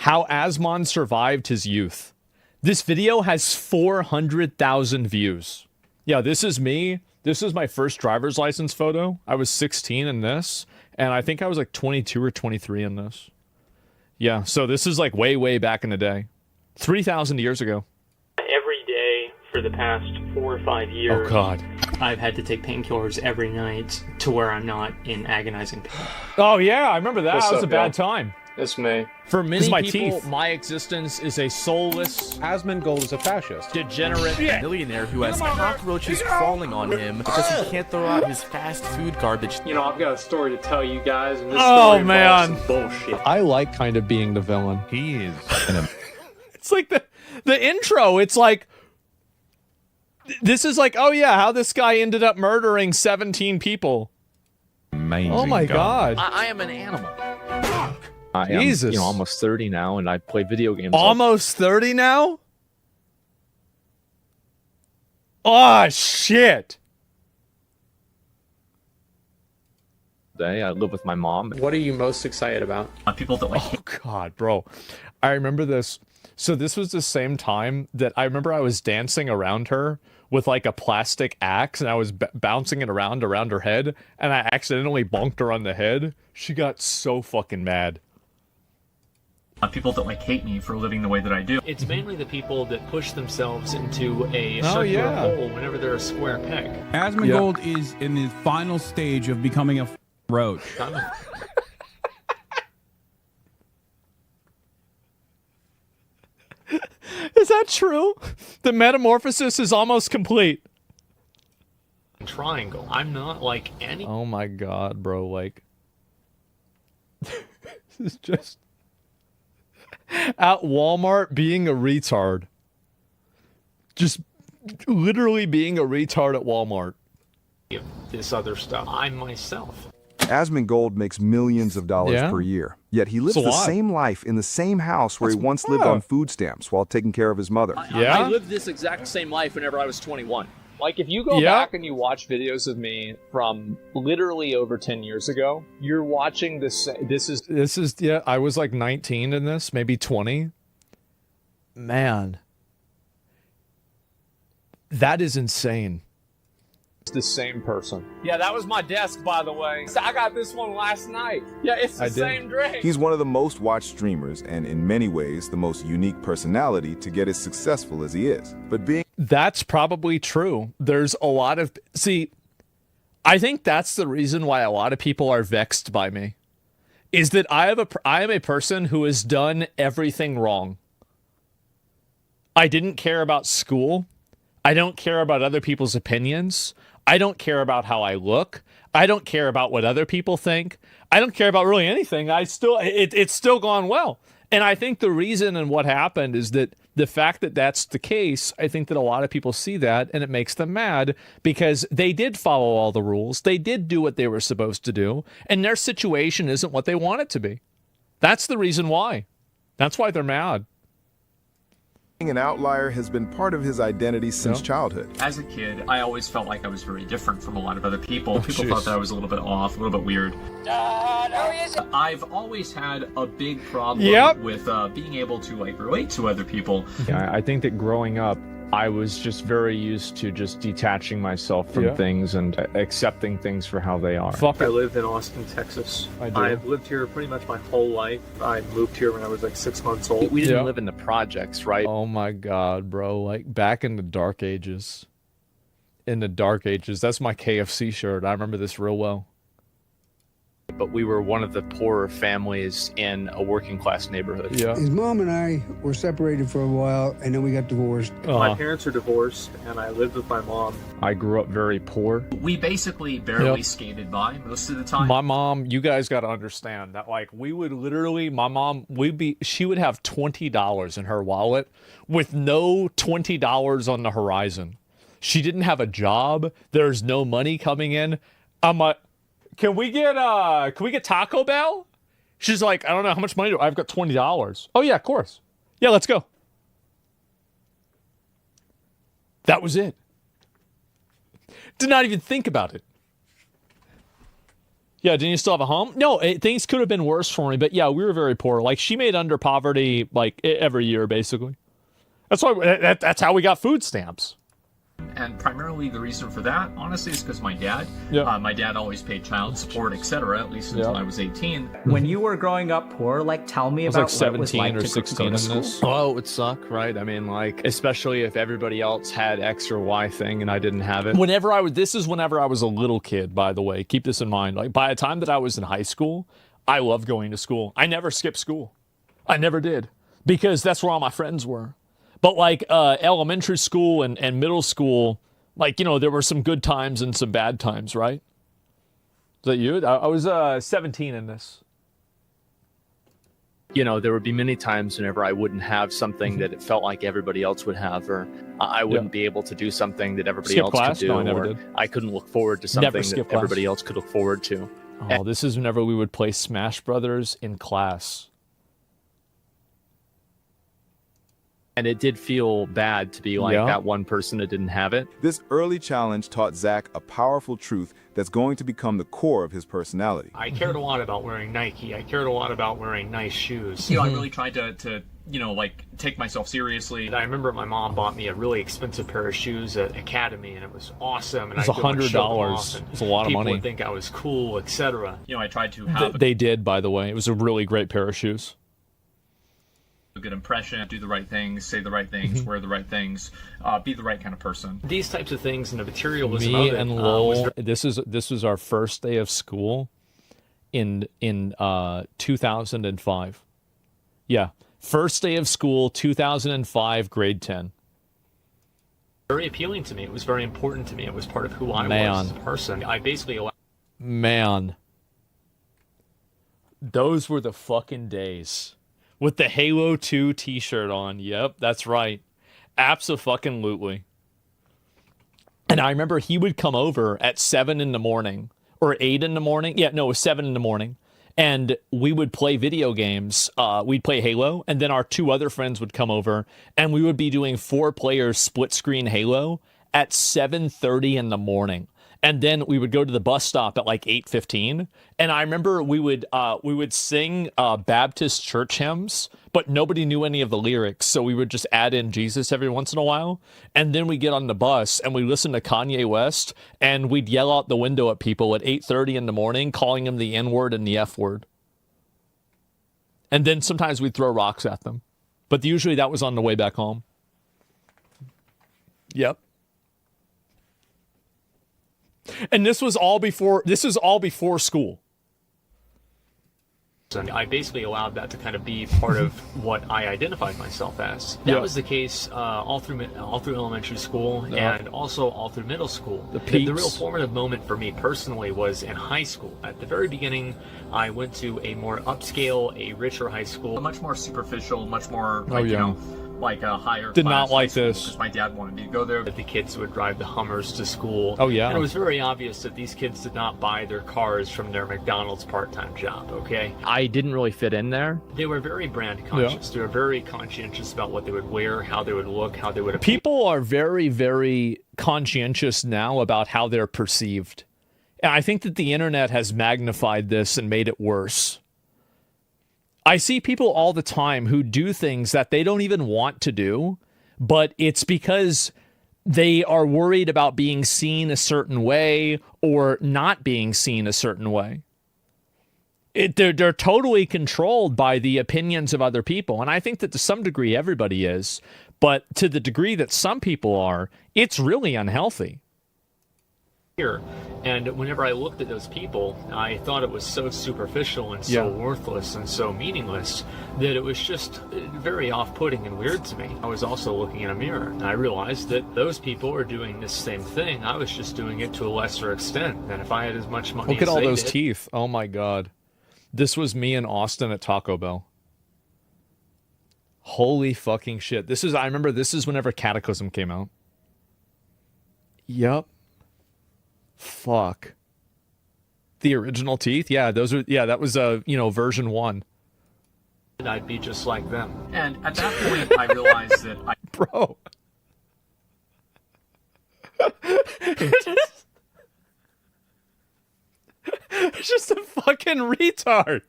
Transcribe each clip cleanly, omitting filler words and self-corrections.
How Asmon survived his youth. This video has 400,000 views. Yeah, this is me. This is my first driver's license photo. I was 16 in this, and I think I was like 22 or 23 in this. Yeah, so this is like way, way back in the day. 3,000 years ago. Every day for the past 4 or 5 years. Oh, God. I've had to take painkillers every night to where I'm not in agonizing pain. Oh, yeah, I remember that. That was a bad time. It's me. For many people, my existence is a soulless... Asmongold is a fascist. Degenerate millionaire who has cockroaches crawling on him because he can't throw out his fast food garbage. You know, I've got a story to tell you guys, and this Oh, story man. involves some bullshit. I like kind of being the villain. He is It's like the intro. It's like... This is like, oh yeah, how this guy ended up murdering 17 people. amazing. Oh my God. I am an animal. I am, Jesus. you know, almost 30 now, and I play video games. Almost 30 now? Oh, shit. all day. I live with my mom. What are you most excited about? People that like. Oh, God, bro. I remember this. So this was the same time that I remember I was dancing around her with like a plastic axe, and I was bouncing it around her head, and I accidentally bonked her on the head. She got so fucking mad. People that like hate me for living the way that I do. It's mainly the people that push themselves into a circular hole whenever they're a square peg. Asmongold is in the final stage of becoming a roach. Is that true? The metamorphosis is almost complete. Triangle. I'm not like any. Oh my God, bro. Like, this is just at Walmart being a retard. Just literally being a retard at Walmart. This other stuff. I'm myself. Asmongold makes millions of dollars per year, yet he lives the same life in the same house where he once lived on food stamps while taking care of his mother. I lived this exact same life whenever I was 21. Like, if you go back and you watch videos of me from literally over 10 years ago, you're watching this. This is yeah, I was like 19 in this, maybe 20. Man. That is insane. the same person. Yeah, that was my desk, by the way. I got this one last night. Yeah, it's the same drink. He's one of the most watched streamers and in many ways the most unique personality to get as successful as he is. But being That's probably true. There's a lot of... See, I think that's the reason why a lot of people are vexed by me. Is that I am a person who has done everything wrong. I didn't care about school. I don't care about other people's opinions. I don't care about how I look. I don't care about what other people think. I don't care about really anything. It's still gone well. And I think the reason and what happened is that the fact that that's the case, I think that a lot of people see that and it makes them mad because they did follow all the rules. They did do what they were supposed to do. And their situation isn't what they want it to be. That's the reason why. That's why they're mad. Being an outlier has been part of his identity since childhood. As a kid, I always felt like I was very different from a lot of other people. People thought that I was a little bit off, a little bit weird. I've always had a big problem with being able to like relate to other people. Yeah, I think that growing up, I was just very used to just detaching myself from things and accepting things for how they are. I live in Austin, Texas. I've lived here pretty much my whole life. I moved here when I was like 6 months old. We didn't live in the projects, right? Oh my God, bro. Like back in the dark ages. In the dark ages. That's my KFC shirt. I remember this real well. But we were one of the poorer families in a working class neighborhood. Yeah. His mom and I were separated for a while, and then we got divorced. My parents are divorced, and I lived with my mom. I grew up very poor. We basically barely skated by most of the time. My mom, you guys got to understand that, like, we would literally, my mom, she would have $20 in her wallet with no $20 on the horizon. She didn't have a job. There's no money coming in. I'm like, can we get Taco Bell? She's like, I don't know how much money I've got $20. Oh yeah, of course. Yeah, let's go. That was it. Did not even think about it. Yeah, didn't you still have a home? No, things could have been worse for me, but yeah, we were very poor. Like, she made under poverty, like, every year, basically. That's why, that's how we got food stamps. And primarily the reason for that, honestly, is because my dad. Yeah. My dad always paid child support, etc., at least until I was 18. When you were growing up poor, like, tell me about what it was like to 16 go to school. Oh, it would suck, right? I mean, like, especially if everybody else had X or Y thing and I didn't have it. This is whenever I was a little kid, by the way. Keep this in mind. Like, by the time that I was in high school, I loved going to school. I never skipped school. I never did. Because that's where all my friends were. But like elementary school and middle school, like, you know, there were some good times and some bad times, right? Is that you? I was 17 in this. You know, there would be many times whenever I wouldn't have something that it felt like everybody else would have, or I wouldn't be able to do something that everybody else could do, No, I never or did. I couldn't look forward to something that everybody else could look forward to. Oh, this is whenever we would play Smash Brothers in class. And it did feel bad to be like that one person that didn't have it. This early challenge taught Zach a powerful truth that's going to become the core of his personality. I cared a lot about wearing Nike. I cared a lot about wearing nice shoes. You know, I really tried to you know, like, take myself seriously. I remember my mom bought me a really expensive pair of shoes at Academy, and it was awesome. And it was $100. It's a lot of money. People would think I was cool, etc. You know, I tried to have They did, by the way. It was a really great pair of shoes. a good impression, do the right things, say the right things, wear the right things, be the right kind of person. These types of things and the materialism Me of it. and Lowell, this was our first day of school in 2005. Yeah, first day of school, 2005, grade 10. Very appealing to me. It was very important to me. It was part of who I was as a person. I basically allowed... Man. Those were the fucking days. With the Halo 2 t-shirt on. Yep, that's right. Abso-fucking-lutely. And I remember he would come over at 7 in the morning. Or 8 in the morning. Yeah, no, it was 7 in the morning. And we would play video games. We'd play Halo. And then our two other friends would come over. And we would be doing 4-player split-screen Halo at 7:30 in the morning. And then we would go to the bus stop at like 8:15. And I remember we would sing Baptist church hymns, but nobody knew any of the lyrics. So we would just add in Jesus every once in a while. And then we get on the bus and we listen to Kanye West, and we'd yell out the window at people at 8:30 in the morning, calling them the N-word and the F-word. And then sometimes we'd throw rocks at them. But usually that was on the way back home. Yep. And this was all before school. And I basically allowed that to kind of be part of what I identified myself as. That was the case all through elementary school and also all through middle school. The real formative moment for me personally was in high school. At the very beginning, I went to a more upscale, a richer high school. Much more superficial, much more, like, you know, like a higher Did class not like high school, this. because my dad wanted me to go there. That the kids would drive the Hummers to school. Oh, yeah. And it was very obvious that these kids did not buy their cars from their McDonald's part-time job, okay? I didn't really fit in there. They were very brand conscious. They were very conscientious about what they would wear, how they would look, how they would appear. People are very, very conscientious now about how they're perceived. And I think that the internet has magnified this and made it worse. I see people all the time who do things that they don't even want to do, but it's because they are worried about being seen a certain way or not being seen a certain way. They're totally controlled by the opinions of other people, and I think that to some degree everybody is, but to the degree that some people are, it's really unhealthy. And whenever I looked at those people, I thought it was so superficial and so worthless and so meaningless that it was just very off-putting and weird to me. I was also looking in a mirror, and I realized that those people are doing this same thing. I was just doing it to a lesser extent. And if I had as much money Look at as all they those did, teeth. Oh my God. This was me in Austin at Taco Bell. Holy fucking shit. I remember this is whenever Cataclysm came out. Yep. Fuck. The original teeth? Yeah, those are, that was version 1. I'd be just like them. And at that point, I realized that Bro. Just a fucking retard.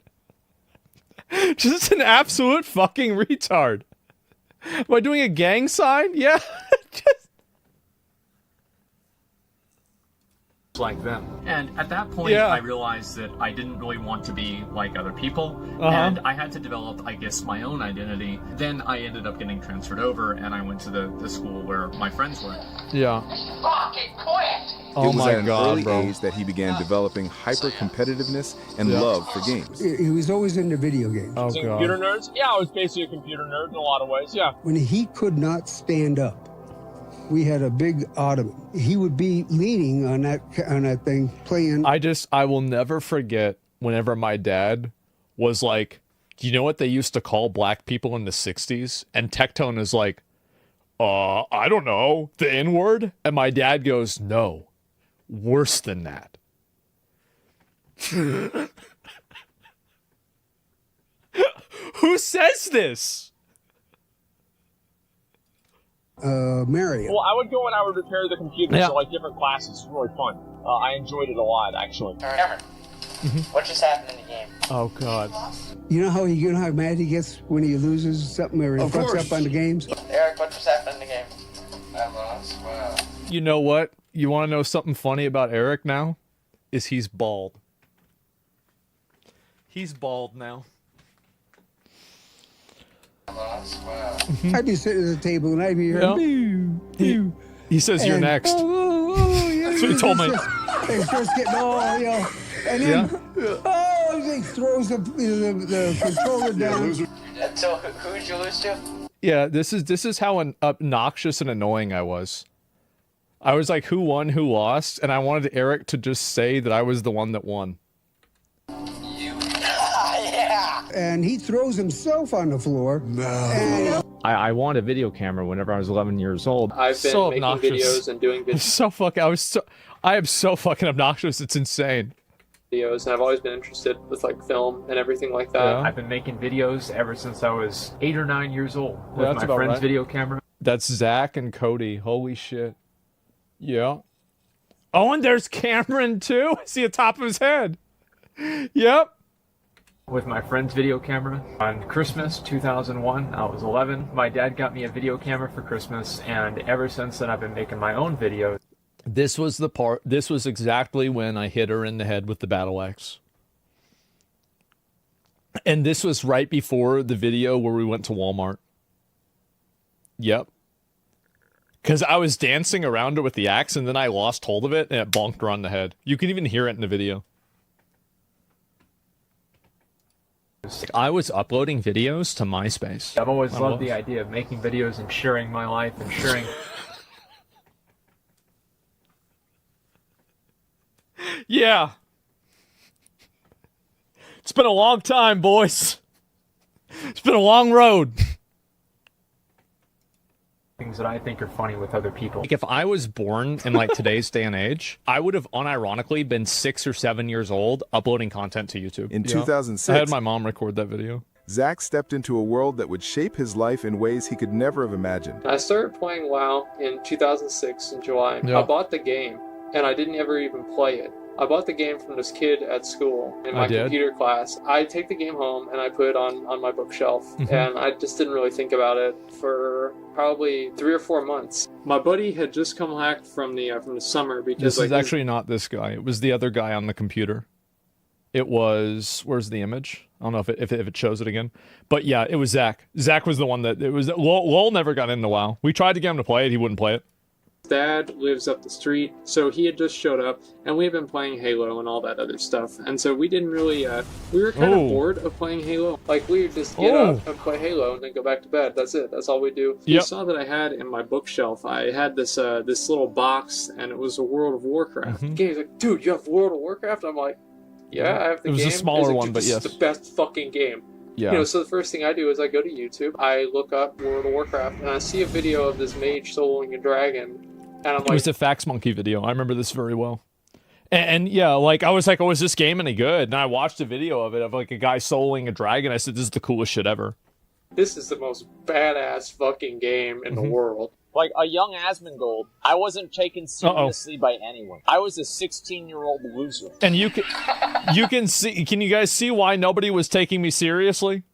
Just an absolute fucking retard. Am I doing a gang sign? Yeah. Like them. And at that point, I realized that I didn't really want to be like other people, and I had to develop, I guess, my own identity. Then I ended up getting transferred over, and I went to the school where my friends were. Yeah. Fucking quit! Oh my It was at an early age that he began developing hyper-competitiveness and love for games. He was always into video games. Oh, God. Computer nerds? Yeah, I was basically a computer nerd in a lot of ways, yeah. When he could not stand up, we had a big ottoman. He would be leaning on that thing, playing. I will never forget whenever my dad was like, do you know what they used to call black people in the 60s? And Tectone is like, I don't know, the N-word? And my dad goes, no, worse than that. Who says this? Mario. Well, I would go and I would repair the computer, so like different classes. It's really fun. I enjoyed it a lot, actually. Cameron, what just happened in the game? Oh, God. You know how mad he gets when he loses something or he fucks up on the games? Eric, what just happened in the game? I lost. Wow. You know what? You want to know something funny about Eric now? Is he's bald. He's bald now. I'd be sitting at the table and I'd be here. He says you're next. That's what he told me. He starts getting all, and then he throws the controller down. So who'd you lose to? Yeah, this is how obnoxious and annoying I was. I was like, who won, who lost, and I wanted Eric to just say that I was the one that won. And he throws himself on the floor. No. I wanted a video camera whenever I was 11 years old. I've been So making obnoxious. videos and doing I am so fucking obnoxious, it's insane. videos, and I've always been interested with like film and everything like that. I've been making videos ever since I was 8 or 9 years old with that's my friend's right. video camera. That's Zach and Cody. Holy shit. Yeah. Oh, and there's Cameron too. I see the top of his head. Yep. With my friend's video camera. On Christmas 2001, I was 11. My dad got me a video camera for Christmas, and ever since then I've been making my own videos. This was exactly when I hit her in the head with the battle axe. And this was right before the video where we went to Walmart. Yep. Because I was dancing around her with the axe, and then I lost hold of it, and it bonked her on the head. You can even hear it in the video. I was uploading videos to MySpace. I've always loved the idea of making videos and sharing my life and sharing... Yeah. It's been a long time, boys. It's been a long road. Things that I think are funny with other people. Like if I was born in like today's day and age, I would have unironically been 6 or 7 years old uploading content to YouTube. In 2006, I had my mom record that video. Zach stepped into a world that would shape his life in ways he could never have imagined. I started playing WoW in 2006 in July. Yeah. I bought the game, and I didn't ever even play it. I bought the game from this kid at school in my computer class. I take the game home and I put it on my bookshelf, and I just didn't really think about it for probably 3 or 4 months. My buddy had just come back from the summer because This is actually not this guy. It was the other guy on the computer. It was, where's the image? I don't know if it shows it again. But yeah, it was Zach. Zach was the one that, it was, Lowell never got into WoW. We tried to get him to play it, he wouldn't play it. Dad lives up the street, so he had just showed up, and we had been playing Halo and all that other stuff, and so we didn't really, we were kind of bored of playing Halo. Like, we would just get up and play Halo and then go back to bed. That's it. That's all we do. You saw that I had in my bookshelf, I had this this little box, and it was a World of Warcraft. The game's like, dude, you have World of Warcraft? I'm like, yeah, I have the game. It was a smaller one, but yes. This is the best fucking game. Yeah. You know, so the first thing I do is I go to YouTube, I look up World of Warcraft, and I see a video of this mage soloing a dragon. And I'm like, it was a Fax Monkey video. I remember this very well. And yeah, like I was like, oh, is this game any good? And I watched a video of it of like a guy soloing a dragon. I said, this is the coolest shit ever. This is the most badass fucking game in the world. Like, a young Asmongold, I wasn't taken seriously by anyone. I was a 16-year-old loser. And you can see, can you guys see why nobody was taking me seriously?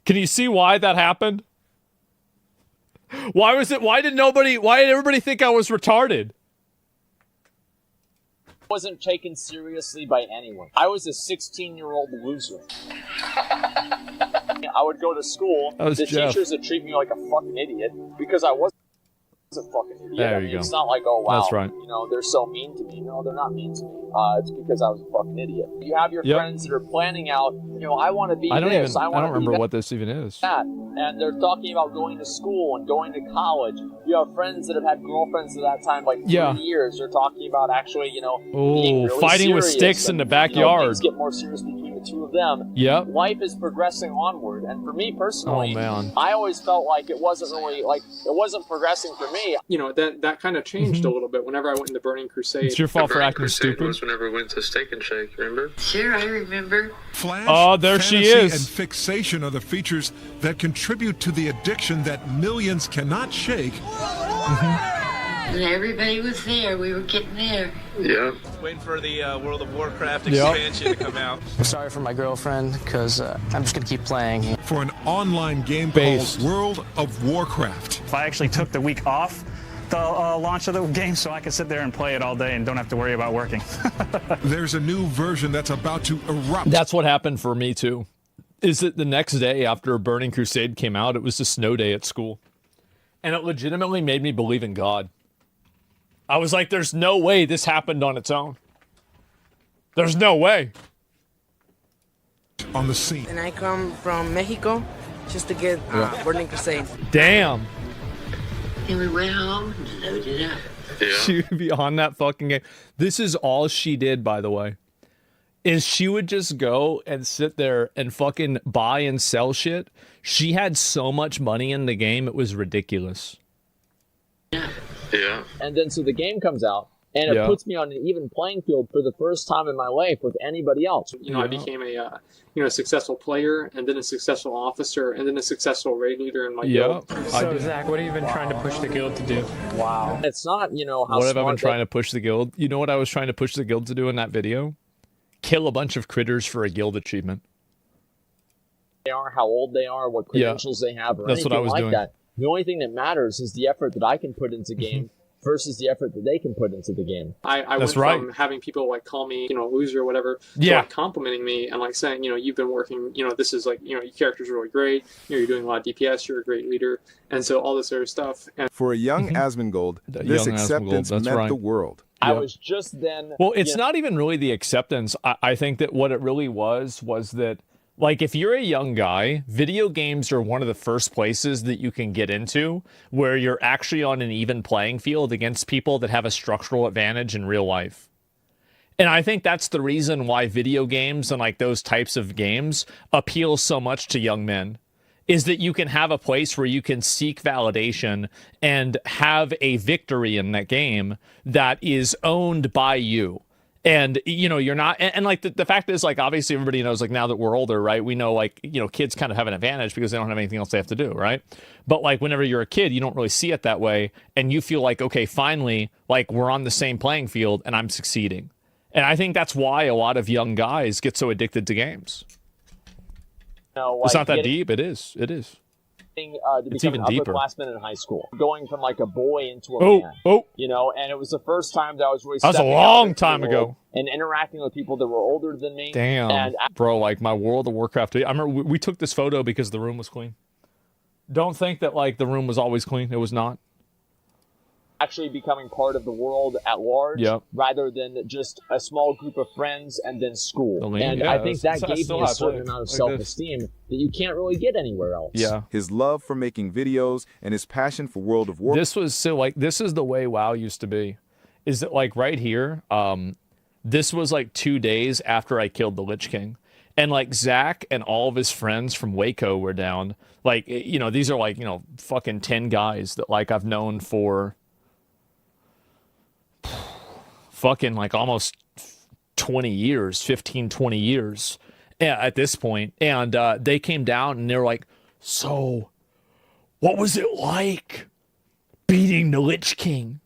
Can you see why that happened? Why did everybody think I was retarded? I wasn't taken seriously by anyone. I was a 16-year-old loser. I would go to school, the teachers would treat me like a fucking idiot because I wasn't a fucking idiot. There you go. It's not like, oh wow, that's right. You know, they're so mean to me. No, they're not mean to me. It's because I was a fucking idiot. You have your friends that are planning out, you know, I want to be this. I don't remember what this even is. That. And they're talking about going to school and going to college. You have friends that have had girlfriends at that time, like 3 years. They're talking about actually, you know, being really fighting with sticks in the backyard. You know, things get more serious between the two of them. Yep. Life is progressing onward. And for me personally, oh, man. I always felt like it wasn't really, like, it wasn't progressing for me. You know, that kind of changed a little bit whenever I went into Burning Crusade. It's your fault for acting stupid. Was whenever we went to Steak and Shake, remember? Sure, I remember. Flash, oh, there she is. And fixation are the features that contribute to the addiction that millions cannot shake. And everybody was there. We were getting there. Yeah. Waiting for the World of Warcraft expansion to come out. I'm sorry for my girlfriend, because I'm just going to keep playing. For an online game called World of Warcraft. If I actually took the week off the launch of the game so I could sit there and play it all day and don't have to worry about working. There's a new version that's about to erupt. That's what happened for me, too. Is that the next day after Burning Crusade came out, it was a snow day at school. And it legitimately made me believe in God. I was like, there's no way this happened on its own. There's no way. On the scene. And I come from Mexico just to get Burning Crusade. Damn. And we went home and loaded it up. Yeah. She would be on that fucking game. This is all she did, by the way. Is she would just go and sit there and fucking buy and sell shit. She had so much money in the game, it was ridiculous. Yeah. And then so the game comes out, and it puts me on an even playing field for the first time in my life with anybody else. You know, I became a successful player, and then a successful officer, and then a successful raid leader in my guild. So Zach, what have you been trying to push the guild to do? Wow. It's not, you know, how what have I been trying to push the guild? You know what I was trying to push the guild to do in that video? Kill a bunch of critters for a guild achievement. They are, how old they are, what credentials they have, or that's anything what I was like doing. that. The only thing that matters is the effort that I can put into game versus the effort that they can put into the game. I went from having people like call me, you know, loser or whatever, to like complimenting me and like saying, you know, you've been working, you know, this is like, you know, your character's really great, you know, you're doing a lot of DPS, you're a great leader, and so all this other stuff. And for a young Asmongold, this acceptance meant the world. I was just then... Well, it's not even really the acceptance. I think that what it really was that, like, if you're a young guy, video games are one of the first places that you can get into where you're actually on an even playing field against people that have a structural advantage in real life. And I think that's the reason why video games and, like, those types of games appeal so much to young men. Is that you can have a place where you can seek validation and have a victory in that game that is owned by you. And, you know, you're not, and like the fact is, like, obviously everybody knows, like, now that we're older, right, we know, like, you know, kids kind of have an advantage because they don't have anything else they have to do, right? But, like, whenever you're a kid, you don't really see it that way, and you feel like, okay, finally, like, we're on the same playing field and I'm succeeding. And I think that's why a lot of young guys get so addicted to games. Like, it's not that deep. It is. It is. It's even deeper. Upperclassman in high school, going from like a boy into a man. You know, and it was the first time that I was really. That was a long time ago. And interacting with people that were older than me. Damn, and bro, like my World of Warcraft. I remember we took this photo because the room was clean. Don't think that like the room was always clean. It was not. Actually becoming part of the world at large rather than just a small group of friends and then school. And I think that gave me a certain amount of self-esteem that you can't really get anywhere else. Yeah. His love for making videos and his passion for World of Warcraft. This was so like, this is the way WoW used to be. Is that like right here, this was like 2 days after I killed the Lich King. And like Zach and all of his friends from Waco were down. Like, you know, these are like, you know, fucking 10 guys that like I've known for fucking like almost 20 years, 15, 20 years at this point. And they came down and they were like, so what was it like beating the Lich King.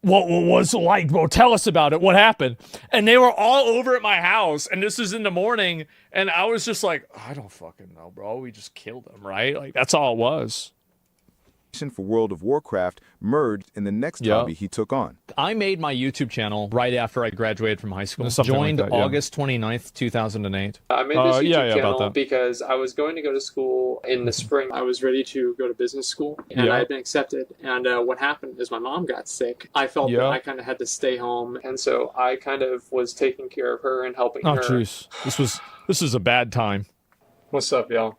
What was it like, bro? Tell us about it. What happened? And they were all over at my house, and this was in the morning, and I was just like, I don't fucking know, bro. We just killed him, right? Like, that's all it was. For World of Warcraft merged in the next hobby he took on. I made my YouTube channel right after I graduated from high school. Joined like that, August 29th, 2008. I made this YouTube channel because I was going to go to school in the spring. I was ready to go to business school, and I had been accepted. And what happened is my mom got sick. I felt that I kind of had to stay home, and so I kind of was taking care of her and helping her. Oh, jeez. This is a bad time. What's up, y'all?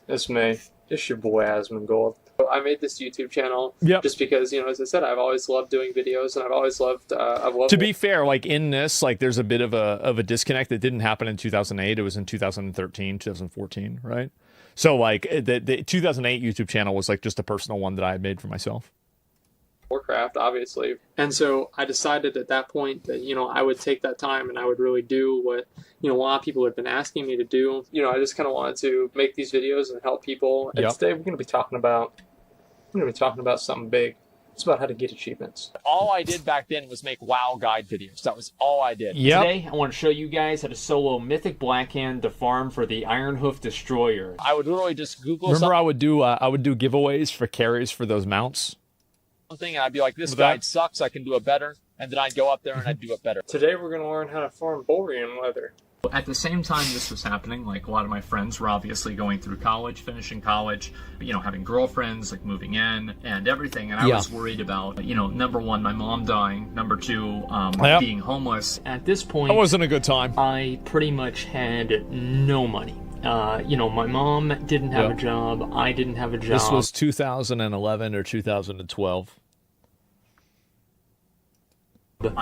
It's me. It's your boy, Asmongold. I made this YouTube channel just because, you know, as I said, I've always loved doing videos, and I've always loved... To be fair, like, in this, like, there's a bit of a disconnect that didn't happen in 2008. It was in 2013, 2014, right? So, like, the 2008 YouTube channel was, like, just a personal one that I had made for myself. Warcraft, obviously. And so I decided at that point that, you know, I would take that time and I would really do what, you know, a lot of people had been asking me to do. You know, I just kind of wanted to make these videos and help people. And today we're going to be talking about something big. It's about how to get achievements. All I did back then was make WoW guide videos. That was all I did. Today, I want to show you guys how to solo Mythic Blackhand to farm for the Ironhoof Destroyer. I would literally just Google Remember I would do giveaways for carries for those mounts? Something, and I'd be like, this guide sucks, I can do it better. And then I'd go up there and I'd do it better. Today we're going to learn how to farm Borean leather. At the same time this was happening, like, a lot of my friends were obviously going through college, finishing college, you know, having girlfriends, like, moving in and everything. And I was worried about, you know, number one, my mom dying, number two, being homeless. At this point, that wasn't a good time. I pretty much had no money. You know, my mom didn't have a job. I didn't have a job. This was 2011 or 2012.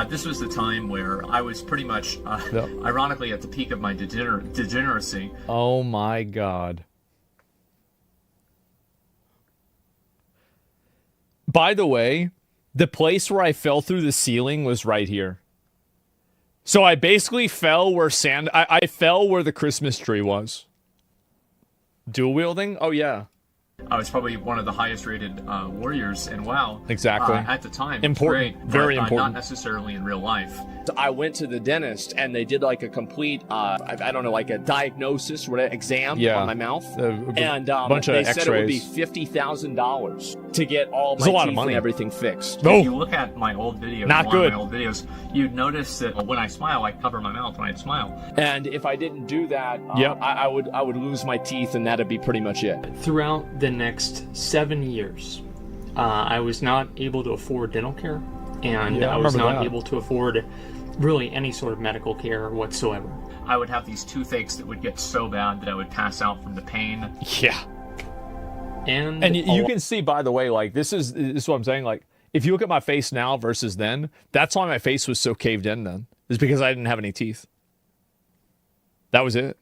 This was the time where I was pretty much, ironically, at the peak of my degeneracy. Oh my God. By the way, the place where I fell through the ceiling was right here. So I basically fell where I fell where the Christmas tree was. Dual wielding? Oh yeah. I was probably one of the highest rated warriors in WoW. Exactly. At the time. Important. Great, very but, important. Not necessarily in real life. I went to the dentist and they did like a complete, I don't know, like a diagnosis or exam on my mouth. And bunch of they X-rays. said it would be $50,000 to get all my teeth and everything fixed. If you look at my old videos, Not good. my old videos, you'd notice that when I smile, I cover my mouth when I smile. And if I didn't do that, I would lose my teeth, and that'd be pretty much it. Throughout the next 7 years, I was not able to afford dental care, and I was not able to afford really any sort of medical care whatsoever. I would have these toothaches that would get so bad that I would pass out from the pain. Yeah. And you can see, by the way, like, this is what I'm saying. Like, if you look at my face now versus then, that's why my face was so caved in then. Is because I didn't have any teeth. That was it.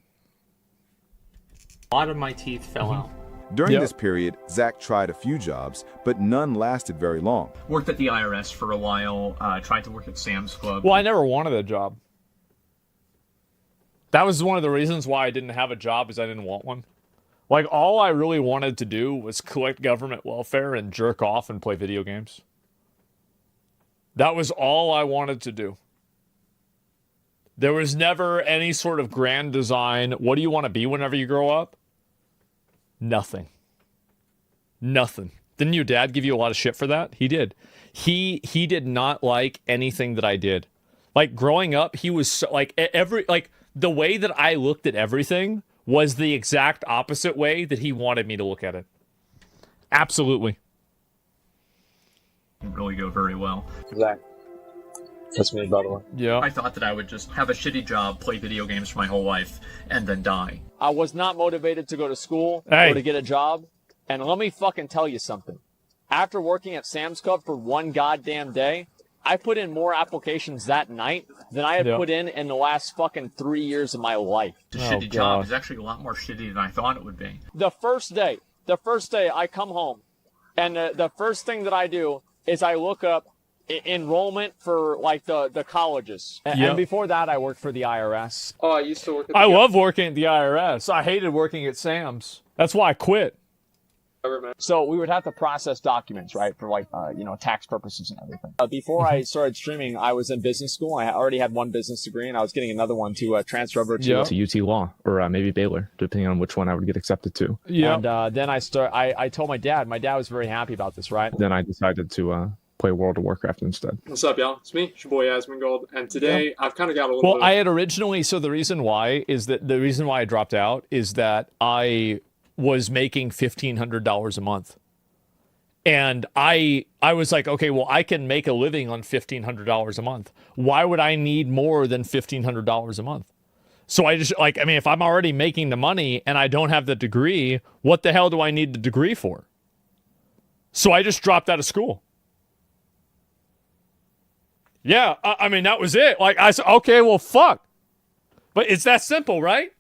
A lot of my teeth fell out. During this period, Zach tried a few jobs, but none lasted very long. Worked at the IRS for a while, tried to work at Sam's Club. Well, I never wanted a job. That was one of the reasons why I didn't have a job, is I didn't want one. Like, all I really wanted to do was collect government welfare and jerk off and play video games. That was all I wanted to do. There was never any sort of grand design. What do you want to be whenever you grow up? Nothing. Nothing. Didn't your dad give you a lot of shit for that? He did. He did not like anything that I did. Like, growing up, he was so, like, the way that I looked at everything was the exact opposite way that he wanted me to look at it. Absolutely. Didn't really go very well. Zach. That's me, by the way. Yeah. I thought that I would just have a shitty job, play video games for my whole life, and then die. I was not motivated to go to school or to get a job. And let me fucking tell you something. After working at Sam's Club for one goddamn day, I put in more applications that night than I had put in the last fucking 3 years of my life. The shitty job is actually a lot more shitty than I thought it would be. The first day I come home, and the first thing that I do is I look up enrollment for, like, the colleges. And before that, I worked for the IRS. Oh, I used to work at I love working at the IRS. I hated working at Sam's. That's why I quit. So we would have to process documents, right, for like, you know, tax purposes and everything. Before I started streaming, I was in business school. I already had one business degree, and I was getting another one to transfer over to UT Law or maybe Baylor, depending on which one I would get accepted to. Yeah. And then I told my dad. My dad was very happy about this, right? Then I decided to play World of Warcraft instead. What's up, y'all? It's me, it's your boy Asmongold, and today I've kind of got a little. Well, I had originally. So the reason why I dropped out is that I was making $1,500 a month. And I was like, okay, well, I can make a living on $1,500 a month. Why would I need more than $1,500 a month? So I just, like, I mean, if I'm already making the money and I don't have the degree, what the hell do I need the degree for? So I just dropped out of school. Yeah, I mean, that was it. Like, I said, okay, well, fuck. But it's that simple, right?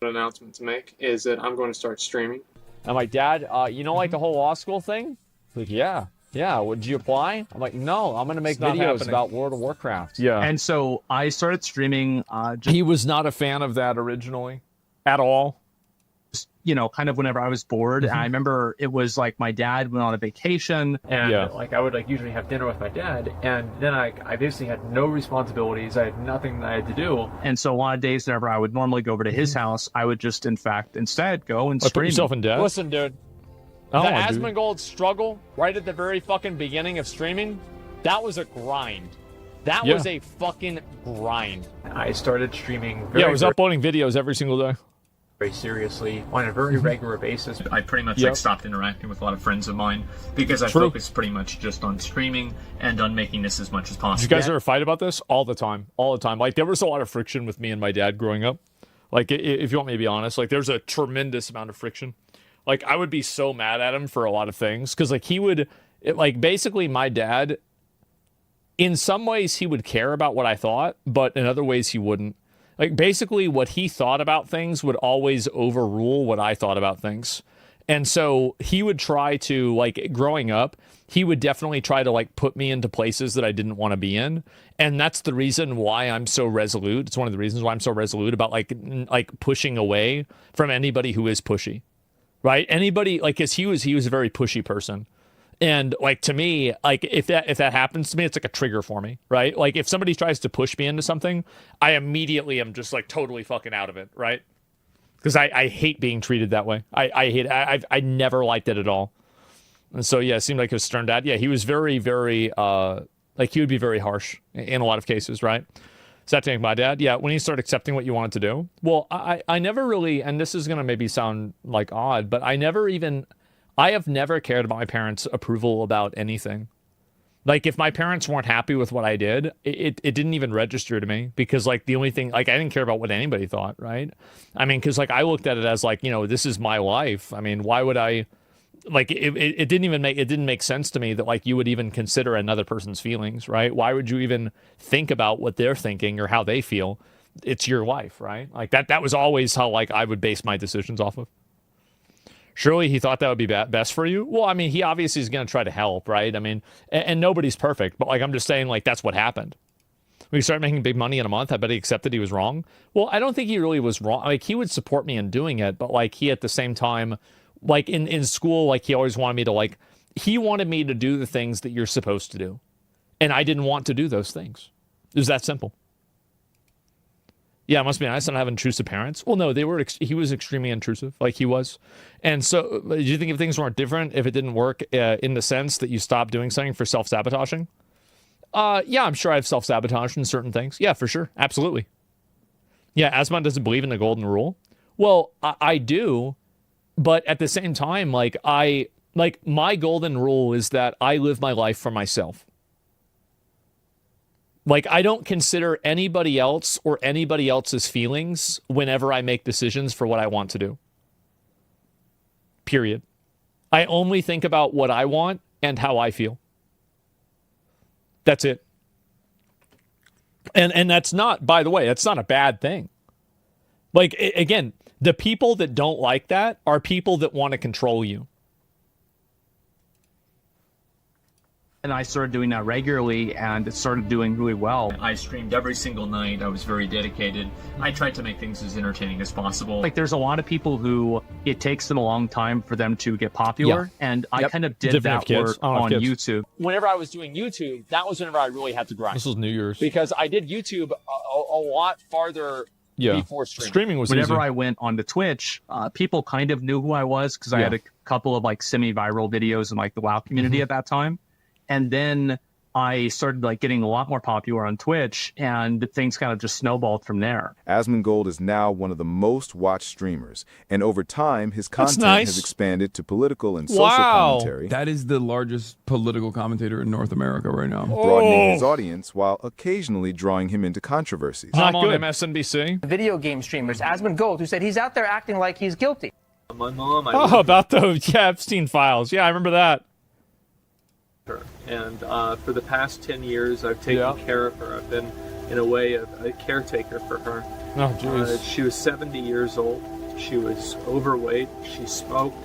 Announcement to make is that I'm going to start streaming. And my dad, you know, like the whole law school thing? Like, yeah. Did you apply? I'm like, no, I'm going to make videos about World of Warcraft. Yeah. And so I started streaming. He was not a fan of that originally at all. You know, kind of whenever I was bored. And I remember it was like my dad went on a vacation, and like I would like usually have dinner with my dad, and then I basically had no responsibilities. I had nothing that I had to do. And so a lot of days whenever I would normally go over to his house, I would just instead go and stream. Put yourself in debt. Listen, dude. The Asmongold struggle right at the very fucking beginning of streaming, that was a grind. That was a fucking grind. I started streaming. I was uploading videos every single day. Very seriously on a very regular basis. I pretty much like stopped interacting with a lot of friends of mine because I focused pretty much just on streaming and on making this as much as possible. Did you guys ever fight about this? All the time. Like, there was a lot of friction with me and my dad growing up. Like, if you want me to be honest, like, there's a tremendous amount of friction. Like, I would be so mad at him for a lot of things because, like, basically my dad, in some ways he would care about what I thought, but in other ways he wouldn't. Like, basically what he thought about things would always overrule what I thought about things. And so he would try to, like, growing up, he would definitely try to, like, put me into places that I didn't want to be in. And that's the reason why I'm so resolute. It's one of the reasons why I'm so resolute about, like pushing away from anybody who is pushy, right? Anybody, like, because he was a very pushy person. And, like, to me, like, if that happens to me, it's like a trigger for me, right? Like, if somebody tries to push me into something, I immediately am just, like, totally fucking out of it, right? Because I hate being treated that way. I hate it. I never liked it at all. And so, yeah, it seemed like his stern dad. Yeah, he was very, very, like, he would be very harsh in a lot of cases, right? So that's my dad. Yeah, when he started accepting what you wanted to do. Well, I never really, and this is going to maybe sound, like, odd, but I have never cared about my parents' approval about anything. Like, if my parents weren't happy with what I did, it didn't even register to me because, like, the only thing, like, I didn't care about what anybody thought, right? I mean, because, like, I looked at it as, like, you know, this is my life. I mean, why would I, like, it didn't make sense to me that, like, you would even consider another person's feelings, right? Why would you even think about what they're thinking or how they feel? It's your life, right? Like, that was always how, like, I would base my decisions off of. Surely he thought that would be best for you? Well, I mean, he obviously is going to try to help, right? I mean, and nobody's perfect, but, like, I'm just saying, like, that's what happened. When he started making big money in a month, I bet he accepted he was wrong. Well, I don't think he really was wrong. Like, he would support me in doing it, but, like, he at the same time, like, in school, like, he always wanted me to, like, he wanted me to do the things that you're supposed to do. And I didn't want to do those things. It was that simple. Yeah, it must be nice not having intrusive parents. Well, no, he was extremely intrusive, like he was. And so, do you think if things weren't different, if it didn't work in the sense that you stopped doing something for self-sabotaging? Yeah, I'm sure I've self-sabotaged in certain things. Yeah, for sure. Absolutely. Yeah, Asmon doesn't believe in the golden rule. Well, I do, but at the same time, like, my golden rule is that I live my life for myself. Like, I don't consider anybody else or anybody else's feelings whenever I make decisions for what I want to do. Period. I only think about what I want and how I feel. That's it. And that's not, by the way, that's not a bad thing. Like, again, the people that don't like that are people that want to control you. And I started doing that regularly, and it started doing really well. I streamed every single night. I was very dedicated. I tried to make things as entertaining as possible. Like, there's a lot of people who it takes them a long time for them to get popular, and I kind of did that work on YouTube. Whenever I was doing YouTube, that was whenever I really had to grind. This was New Year's. Because I did YouTube a lot farther before streaming. Streaming was Whenever easy. I went onto Twitch, people kind of knew who I was because I had a couple of like semi-viral videos in like the WoW community at that time. And then I started like getting a lot more popular on Twitch, and things kind of just snowballed from there. Asmongold is now one of the most watched streamers, and over time, his content has expanded to political and social commentary. That is the largest political commentator in North America right now. Broadening his audience while occasionally drawing him into controversies. I'm on MSNBC. Video game streamers, Asmongold, who said he's out there acting like he's guilty. My mom. About those Epstein files. Yeah, I remember that. And for the past 10 years, I've taken care of her. I've been, in a way, a caretaker for her. Oh, jeez. She was 70 years old. She was overweight. She smoked.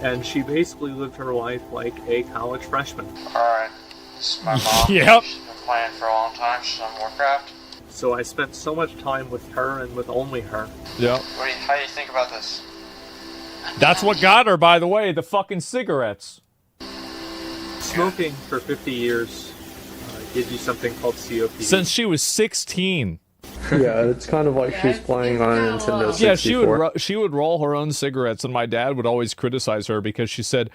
And she basically lived her life like a college freshman. Alright, this is my mom. Yep. She's been playing for a long time. She's on Warcraft. So I spent so much time with her and with only her. Yep. How do you think about this? That's what got her, by the way, the fucking cigarettes. Smoking for 50 years gives you something called COPD. Since she was 16. Yeah, it's kind of like she's playing on a Nintendo 64. Yeah, she would roll her own cigarettes, and my dad would always criticize her because she said,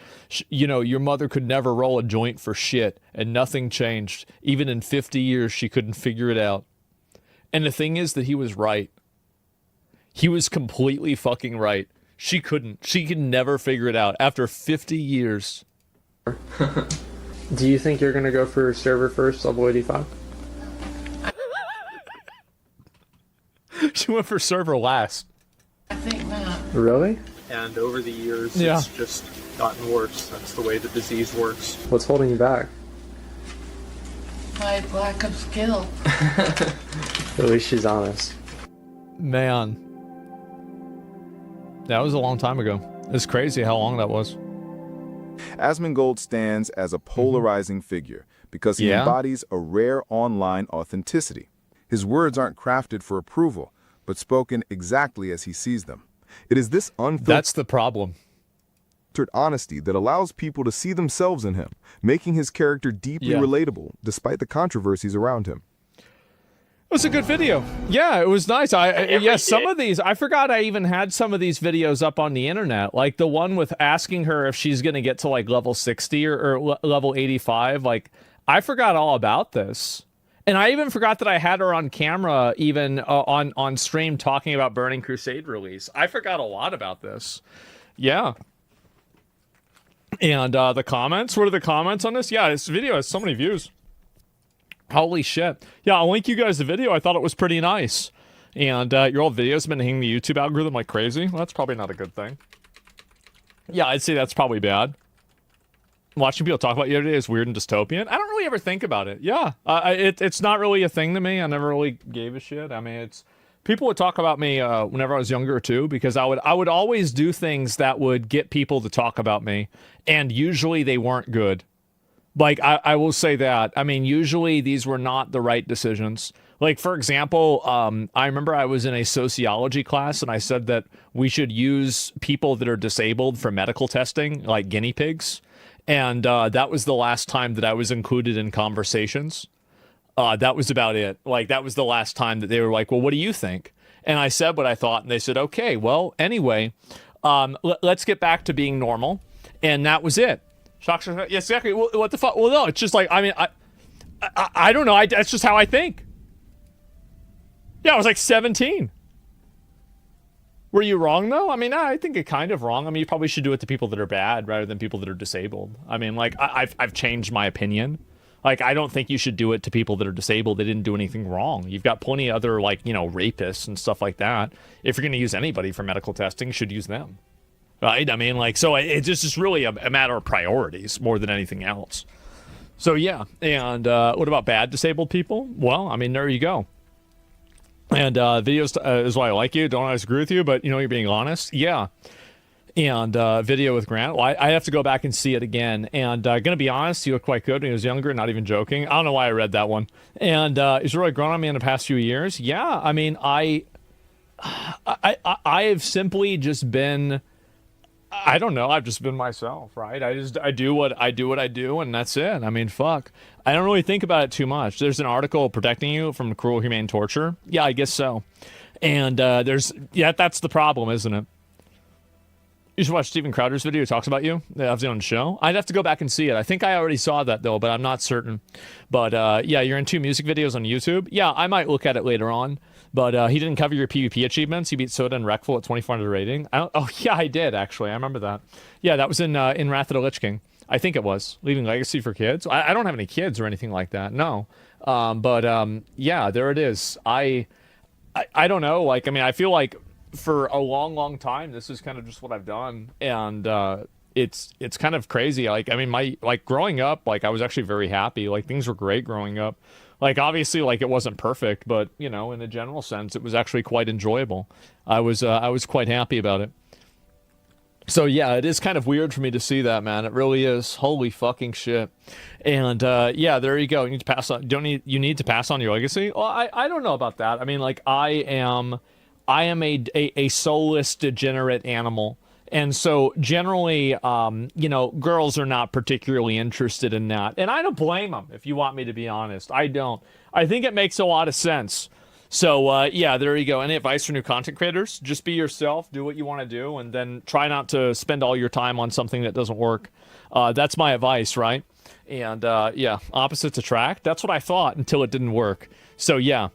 you know, your mother could never roll a joint for shit, and nothing changed. Even in 50 years, she couldn't figure it out. And the thing is that he was right. He was completely fucking right. She couldn't. She could never figure it out after 50 years. Do you think you're gonna go for server first, level 85? She went for server last. I think not. Really? And over the years, it's just gotten worse. That's the way the disease works. What's holding you back? My lack of skill. At least she's honest. Man. That was a long time ago. It's crazy how long that was. Asmongold stands as a polarizing figure because he embodies a rare online authenticity. His words aren't crafted for approval, but spoken exactly as he sees them. It is this That's the problem. honesty that allows people to see themselves in him, making his character deeply relatable despite the controversies around him. It was a good video. Yeah, it was nice. Some of these, I forgot I even had some of these videos up on the internet. Like the one with asking her if she's going to get to like level 60 or level 85. Like, I forgot all about this. And I even forgot that I had her on camera, even on stream, talking about Burning Crusade release. I forgot a lot about this. Yeah. And the comments, what are the comments on this? Yeah, this video has so many views. Holy shit. Yeah, I'll link you guys the video. I thought it was pretty nice. And your old videos have been hitting the YouTube algorithm like crazy. Well, that's probably not a good thing. Yeah, I'd say that's probably bad. Watching people talk about you the other day is weird and dystopian. I don't really ever think about it. Yeah, it's not really a thing to me. I never really gave a shit. I mean, people would talk about me whenever I was younger too, because I would always do things that would get people to talk about me, and usually they weren't good. Like, I will say that. I mean, usually these were not the right decisions. Like, for example, I remember I was in a sociology class, and I said that we should use people that are disabled for medical testing, like guinea pigs. And that was the last time that I was included in conversations. That was about it. Like, that was the last time that they were like, well, what do you think? And I said what I thought, and they said, okay, well, anyway, let's get back to being normal. And that was it. Yes, exactly. Well, what the fuck? Well, no, it's just like, I mean, I don't know. That's just how I think. Yeah, I was like 17. Were you wrong, though? I mean, I think you're kind of wrong. I mean, you probably should do it to people that are bad rather than people that are disabled. I mean, like, I've changed my opinion. Like, I don't think you should do it to people that are disabled. They didn't do anything wrong. You've got plenty of other, like, you know, rapists and stuff like that. If you're going to use anybody for medical testing, you should use them. Right? I mean, like, so it's just really a matter of priorities more than anything else. So, yeah. And what about bad disabled people? Well, I mean, there you go. And videos is why I like you. Don't always agree with you, but, you know, you're being honest. Yeah. and video with Grant. Well, I have to go back and see it again. And gonna be honest, he looked quite good when he was younger, not even joking. I don't know why I read that one. And he's really grown on me in the past few years. Yeah, I mean, I have simply just been, I don't know, I've just been myself, right? I do what I do, and that's it. I mean, fuck. I don't really think about it too much. There's an article protecting you from cruel, humane torture. Yeah, I guess so. And that's the problem, isn't it? You should watch Steven Crowder's video. He talks about you. I've seen on the show. I'd have to go back and see it. I think I already saw that, though, but I'm not certain. But, yeah, you're into music videos on YouTube. Yeah, I might look at it later on. But he didn't cover your PvP achievements. He beat Soda and Wreckful at 2,400 rating. Oh, yeah, I did, actually. I remember that. Yeah, that was in Wrath of the Lich King. I think it was. Leaving Legacy for Kids. I don't have any kids or anything like that. No. Yeah, there it is. I don't know. Like, I mean, I feel like for a long time, this is kind of just what I've done. And it's kind of crazy. Like, I mean, growing up, like, I was actually very happy. Like, things were great growing up. Like, obviously, like, it wasn't perfect, but, you know, in a general sense, it was actually quite enjoyable. I was quite happy about it. So, yeah, it is kind of weird for me to see that, man. It really is. Holy fucking shit. And, yeah, there you go. You need to pass on. You need to pass on your legacy? Well, I don't know about that. I mean, like, I am a soulless, degenerate animal. And so generally, you know, girls are not particularly interested in that. And I don't blame them, if you want me to be honest. I don't. I think it makes a lot of sense. So, yeah, there you go. Any advice for new content creators? Just be yourself, do what you want to do, and then try not to spend all your time on something that doesn't work. That's my advice, right? And, yeah, opposites attract. That's what I thought until it didn't work. So, yeah.